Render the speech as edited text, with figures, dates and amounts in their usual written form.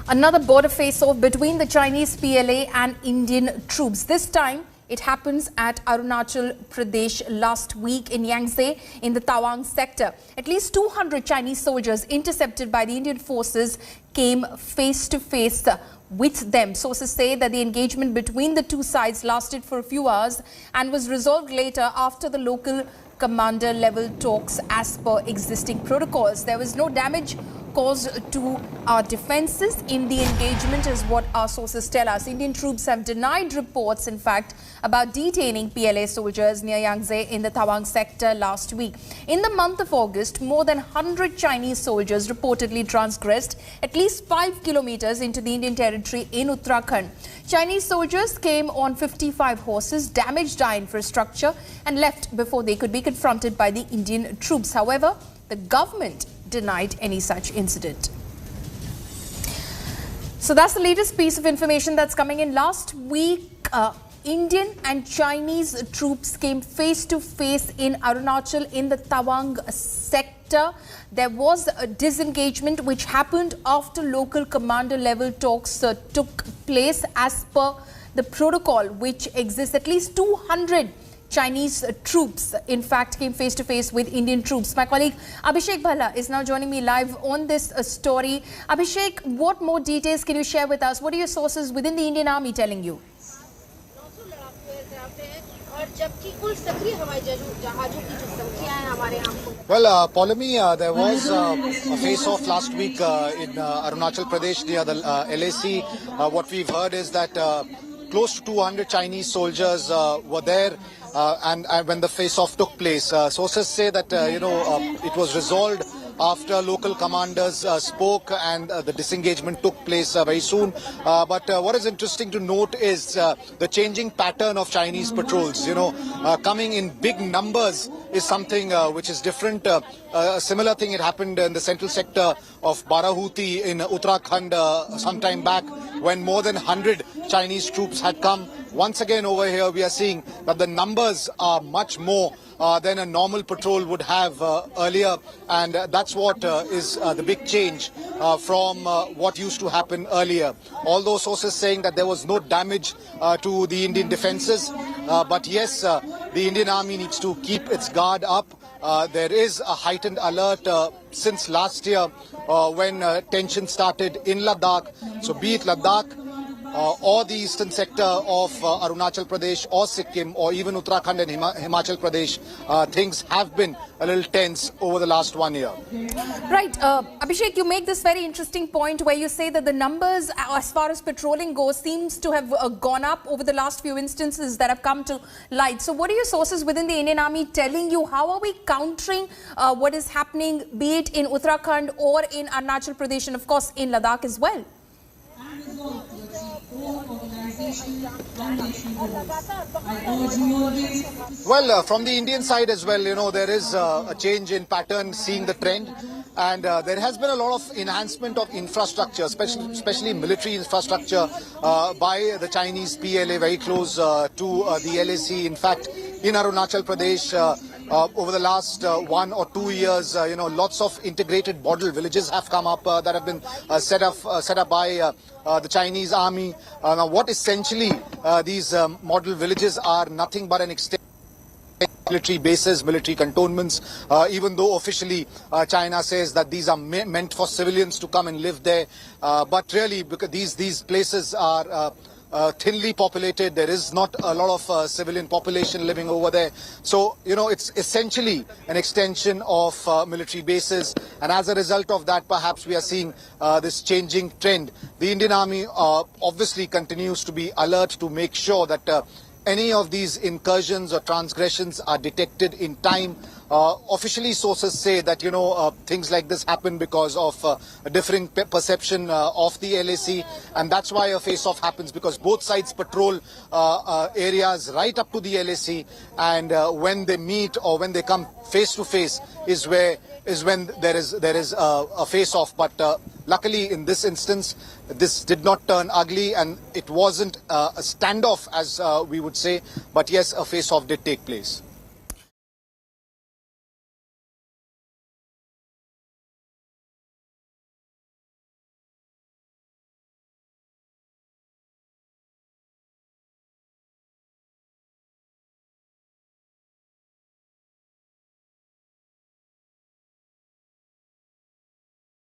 Another border face-off between the Chinese PLA and Indian troops. This time, it happens at Arunachal Pradesh last week in Yangtze in the Tawang sector. At least 200 Chinese soldiers intercepted by the Indian forces came face to face with them. Sources say that the engagement between the two sides lasted for a few hours and was resolved later after the local commander level talks as per existing protocols. There was no damage caused to our defences in the engagement is what our sources tell us. Indian troops have denied reports, in fact, about detaining PLA soldiers near Yangtze in the Tawang sector last week. In the month of August, more than 100 Chinese soldiers reportedly transgressed at least 5 kilometers into the Indian territory in Uttarakhand. Chinese soldiers came on 55 horses, damaged our infrastructure and left before they could be confronted by the Indian troops. However, the government denied any such incident. So that's the latest piece of information that's coming in. Last week, Indian and Chinese troops came face to face in Arunachal in the Tawang sector. There was a disengagement which happened after local commander level talks took place as per the protocol which exists. At least 200 Chinese troops, in fact, came face to face with Indian troops. My colleague Abhishek Bhalla is now joining me live on this story. Abhishek, what more details can you share with us? What are your sources within the Indian Army telling you? Well, Paulami, there was a face-off last week in Arunachal Pradesh near the LAC. What we've heard is that close to 200 Chinese soldiers were there and when the face-off took place. Sources say that, it was resolved after local commanders spoke and the disengagement took place very soon. But what is interesting to note is the changing pattern of Chinese patrols. Coming in big numbers is something which is different. A similar thing it happened in the central sector of Barahuti in Uttarakhand some time back when more than 100 Chinese troops had come. Once again over here we are seeing that the numbers are much more than a normal patrol would have earlier, and that's what is the big change from what used to happen earlier. Although sources saying that there was no damage to the Indian defences, but yes, the Indian Army needs to keep its guard up. There is a heightened alert since last year when tension started in Ladakh. So be it Ladakh or the eastern sector of Arunachal Pradesh or Sikkim or even Uttarakhand and Himachal Pradesh, things have been a little tense over the last 1 year. Right. Abhishek, you make this very interesting point where you say that the numbers as far as patrolling goes seems to have gone up over the last few instances that have come to light. So what are your sources within the Indian Army telling you? How are we countering what is happening, be it in Uttarakhand or in Arunachal Pradesh and of course in Ladakh as well? Well, from the Indian side as well, there is a change in pattern, seeing the trend, and there has been a lot of enhancement of infrastructure, especially military infrastructure by the Chinese PLA very close to the LAC. In fact, in Arunachal Pradesh, over the last 1 or 2 years, lots of integrated model villages have come up that have been set up by the Chinese army. Now, what essentially these model villages are nothing but an extension of military bases, military cantonments, even though officially China says that these are meant for civilians to come and live there. But really, because these places are thinly populated, there is not a lot of civilian population living over there. So, it's essentially an extension of military bases, and as a result of that, perhaps we are seeing this changing trend. The Indian Army obviously continues to be alert to make sure that any of these incursions or transgressions are detected in time. Officially, sources say that, things like this happen because of a differing perception of the LAC, and that's why a face-off happens, because both sides patrol areas right up to the LAC, and when they meet or when they come face to face is when there is a face-off. But luckily, in this instance, this did not turn ugly, and it wasn't a standoff, as we would say, but yes, a face-off did take place.